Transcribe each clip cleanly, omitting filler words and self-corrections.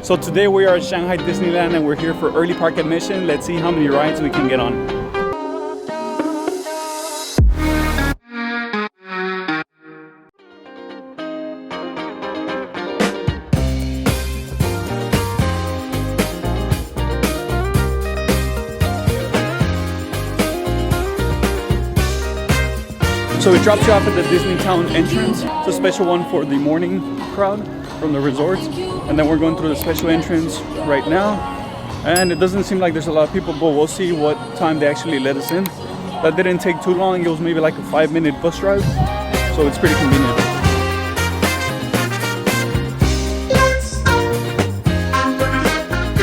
So today we are at Shanghai Disneyland and we're here for early park admission. Let's see how many rides we can get on. So it drops you off at the Disneytown entrance. It's a special one for the morning crowd from the resorts. And then we're going through the special entrance right now. And it doesn't seem like there's a lot of people, but we'll see what time they actually let us in. That didn't take too long. It was maybe like a 5-minute bus drive. So it's pretty convenient.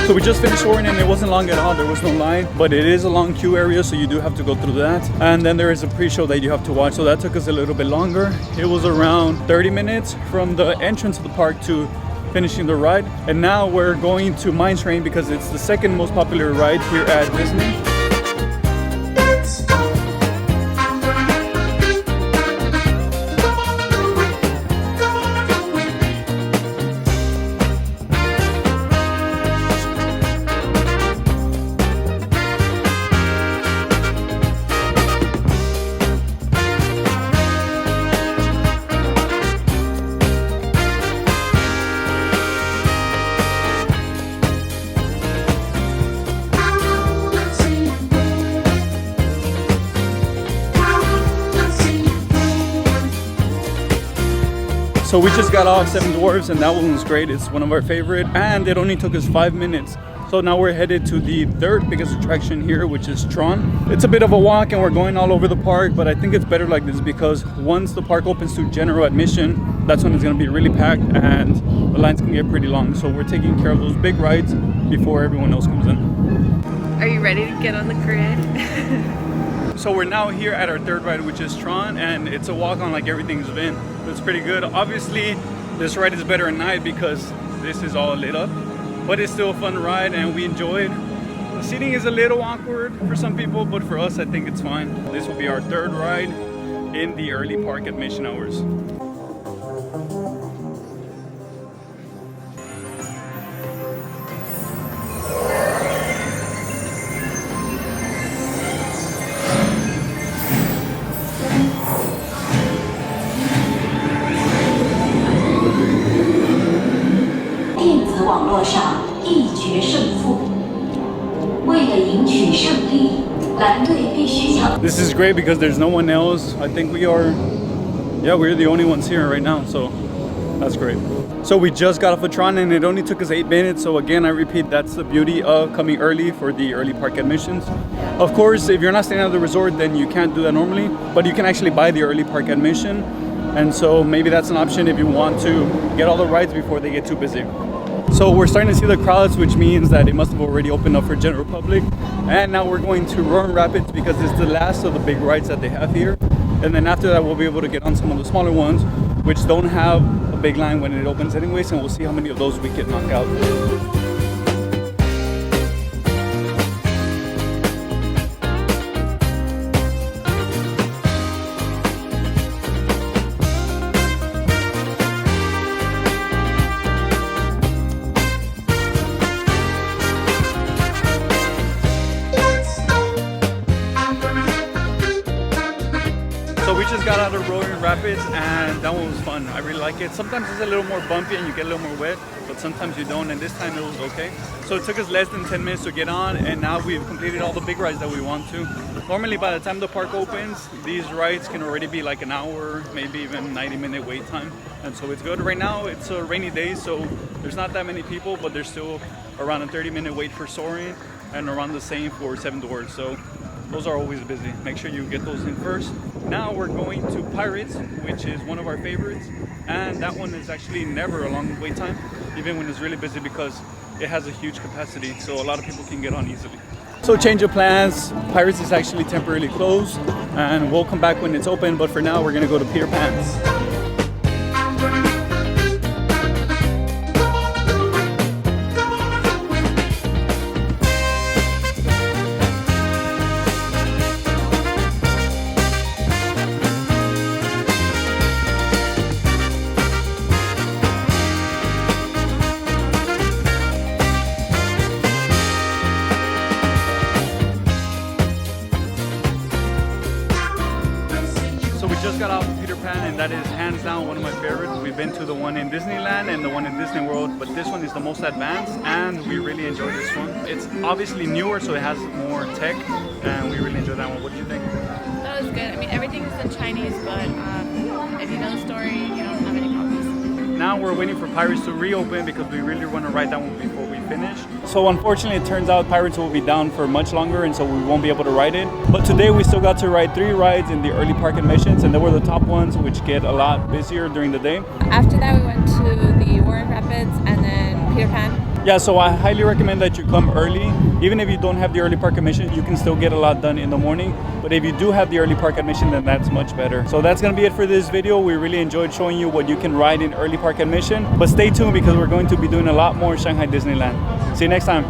So we just finished ordering and it wasn't long at all. There was no line, but it is a long queue area, so you do have to go through that. And then there is a pre-show that you have to watch, so that took us a little bit longer. It was around 30 minutes from the entrance of the park to finishing the ride. And now we're going to Mine Train because it's the second most popular ride here at Disney. So we just got off Seven Dwarfs and that one was great. It's one of our favorite and it only took us 5 minutes. So now we're headed to the third biggest attraction here, which is Tron. It's a bit of a walk and we're going all over the park, but I think it's better like this because once the park opens to general admission, that's when it's going to be really packed and the lines can get pretty long. So we're taking care of those big rides before everyone else comes in. Are you ready to get on the grid? So we're now here at our third ride, which is Tron, and it's a walk on like everything's been. It's pretty good. Obviously, this ride is better at night because this is all lit up, but it's still a fun ride and we enjoyed. The seating is a little awkward for some people, but for us, I think it's fine. This will be our third ride in the early park admission hours. This is great because there's no one else. I think we're the only ones here right now, so that's great. So we just got off of Tron and it only took us 8 minutes. So again, I repeat, that's the beauty of coming early for the early park admissions. Of course, if you're not staying at the resort, then you can't do that normally, but you can actually buy the early park admission. And so maybe that's an option if you want to get all the rides before they get too busy. So we're starting to see the crowds, which means that it must have already opened up for general public. And now we're going to Roaring Rapids because it's the last of the big rides that they have here. And then after that, we'll be able to get on some of the smaller ones, which don't have a big line when it opens anyways. And we'll see how many of those we can knock out. So we just got out of Roaring Rapids and that one was fun. I really like it. Sometimes it's a little more bumpy and you get a little more wet, but sometimes you don't, and this time it was okay. So it took us less than 10 minutes to get on, and now we've completed all the big rides that we want to. Normally by the time the park opens, these rides can already be like an hour, maybe even 90-minute wait time. And so it's good. Right now it's a rainy day, so there's not that many people, but there's still around a 30-minute wait for Soaring and around the same for Seven Dwarfs. So those are always busy. Make sure you get those in first. Now we're going to Pirates, which is one of our favorites. And that one is actually never a long wait time, even when it's really busy, because it has a huge capacity. So a lot of people can get on easily. So change of plans. Pirates is actually temporarily closed and we'll come back when it's open. But for now, we're gonna go to Peter Pan's. That is hands down one of my favorites. We've been to the one in Disneyland and the one in Disney World, but this one is the most advanced and we really enjoy this one. It's obviously newer, so it has more tech and we really enjoy that one. What do you think? That was good. I mean, everything is in Chinese, but if you know the story, you don't have any copies. Now we're waiting for Pirates to reopen because we really want to ride that one before we finish. So unfortunately, it turns out Pirates will be down for much longer, and so we won't be able to ride it. But today we still got to ride 3 rides in the early park admissions, and they were the top ones, which get a lot busier during the day. After that, we went to the Warren Rapids and then Peter Pan. Yeah, so I highly recommend that you come early. Even if you don't have the early park admission, you can still get a lot done in the morning. But if you do have the early park admission, then that's much better. So that's gonna be it for this video. We really enjoyed showing you what you can ride in early park admission. But stay tuned because we're going to be doing a lot more Shanghai Disneyland. See you next time.